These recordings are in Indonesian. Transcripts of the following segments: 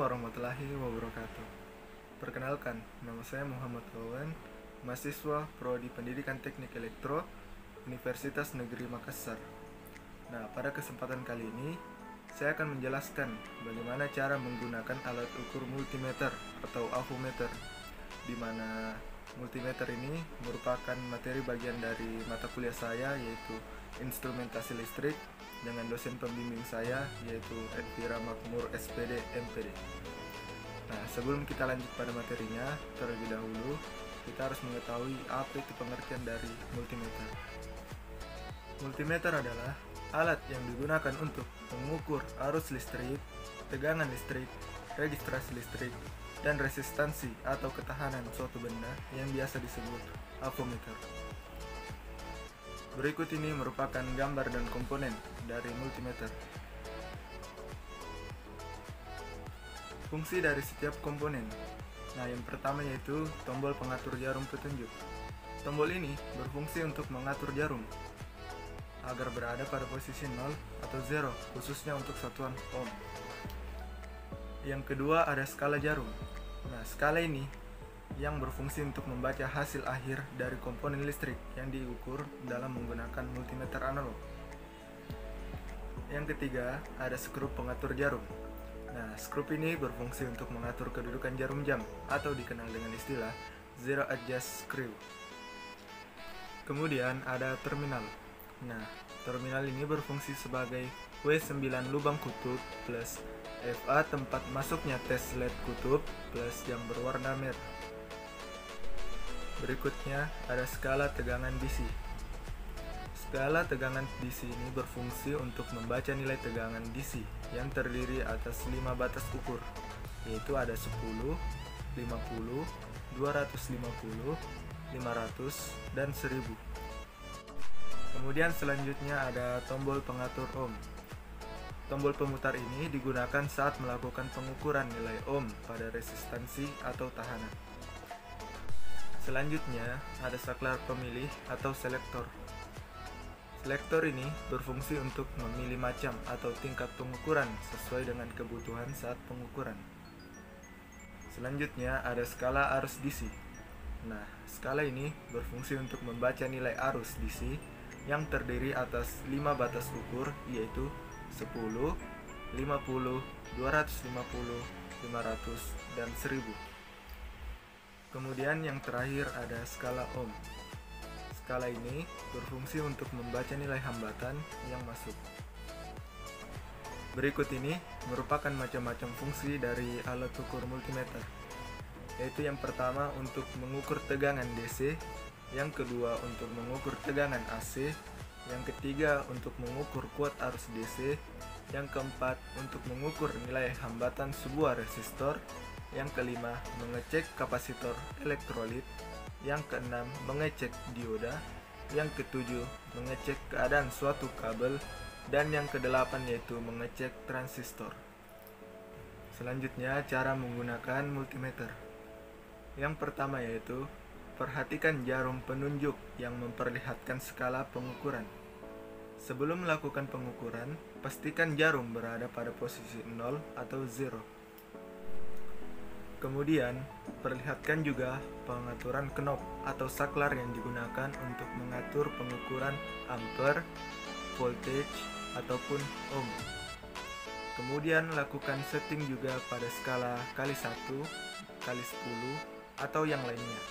warahmatullahi wabarakatuh. Perkenalkan, nama saya Muhammad Wawan, mahasiswa Prodi Pendidikan Teknik Elektro, Universitas Negeri Makassar. Nah, pada kesempatan kali ini, saya akan menjelaskan bagaimana cara menggunakan alat ukur multimeter atau avometer, di mana multimeter ini merupakan materi bagian dari mata kuliah saya, yaitu instrumentasi listrik, dengan dosen pembimbing saya, yaitu Edvira Makmur SPD MPD. Nah, sebelum kita lanjut pada materinya, terlebih dahulu kita harus mengetahui apa itu pengertian dari multimeter. Multimeter adalah alat yang digunakan untuk mengukur arus listrik, tegangan listrik, registrasi listrik, dan resistansi atau ketahanan suatu benda yang biasa disebut avometer. Berikut ini merupakan gambar dan komponen dari multimeter. Fungsi dari setiap komponen. Nah, yang pertama yaitu tombol pengatur jarum petunjuk. Tombol ini berfungsi untuk mengatur jarum agar berada pada posisi 0 atau 0, khususnya untuk satuan ohm. Yang kedua ada skala jarum. Nah, skala ini yang berfungsi untuk membaca hasil akhir dari komponen listrik yang diukur dalam menggunakan multimeter analog. Yang ketiga, ada skrup pengatur jarum. Nah, skrup ini berfungsi untuk mengatur kedudukan jarum jam atau dikenal dengan istilah zero adjust screw. Kemudian ada terminal. Nah, terminal ini berfungsi sebagai W9 lubang kutub plus FA tempat masuknya tes LED kutub plus yang berwarna merah. Berikutnya ada skala tegangan DC. Skala tegangan DC ini berfungsi untuk membaca nilai tegangan DC yang terdiri atas 5 batas ukur, yaitu ada 10, 50, 250, 500, dan 1000. Kemudian selanjutnya ada tombol pengatur ohm. Tombol pemutar ini digunakan saat melakukan pengukuran nilai ohm pada resistansi atau tahanan. Selanjutnya, ada saklar pemilih atau selektor. Selektor ini berfungsi untuk memilih macam atau tingkat pengukuran sesuai dengan kebutuhan saat pengukuran. Selanjutnya, ada skala arus DC. Nah, skala ini berfungsi untuk membaca nilai arus DC yang terdiri atas 5 batas ukur, yaitu 10, 50, 250, 500, dan 1000. Kemudian yang terakhir ada skala ohm. Skala ini berfungsi untuk membaca nilai hambatan yang masuk. Berikut ini merupakan macam-macam fungsi dari alat ukur multimeter, yaitu yang pertama untuk mengukur tegangan DC, yang kedua untuk mengukur tegangan AC, yang ketiga untuk mengukur kuat arus DC, yang keempat untuk mengukur nilai hambatan sebuah resistor, yang kelima mengecek kapasitor elektrolit, yang keenam mengecek dioda, yang ketujuh mengecek keadaan suatu kabel, dan yang kedelapan yaitu mengecek transistor. Selanjutnya cara menggunakan multimeter. Yang pertama yaitu perhatikan jarum penunjuk yang memperlihatkan skala pengukuran. Sebelum melakukan pengukuran, pastikan jarum berada pada posisi 0 atau 0. Kemudian, perlihatkan juga pengaturan knob atau saklar yang digunakan untuk mengatur pengukuran ampere, voltage, ataupun ohm. Kemudian, lakukan setting juga pada skala kali 1, kali 10, atau yang lainnya.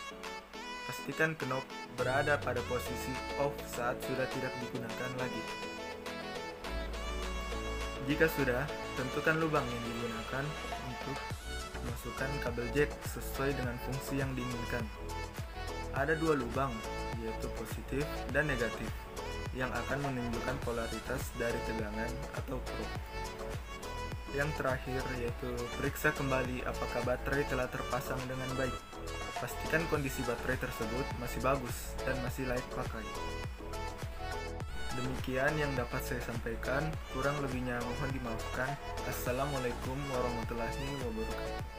Pastikan knob berada pada posisi off saat sudah tidak digunakan lagi. Jika sudah, tentukan lubang yang digunakan untuk masukkan kabel jack sesuai dengan fungsi yang diinginkan. Ada 2 lubang, yaitu positif dan negatif, yang akan menunjukkan polaritas dari tegangan atau probe. Yang terakhir yaitu periksa kembali apakah baterai telah terpasang dengan baik. Pastikan kondisi baterai tersebut masih bagus dan masih layak pakai. Demikian yang dapat saya sampaikan, kurang lebihnya mohon dimaafkan. Assalamualaikum warahmatullahi wabarakatuh.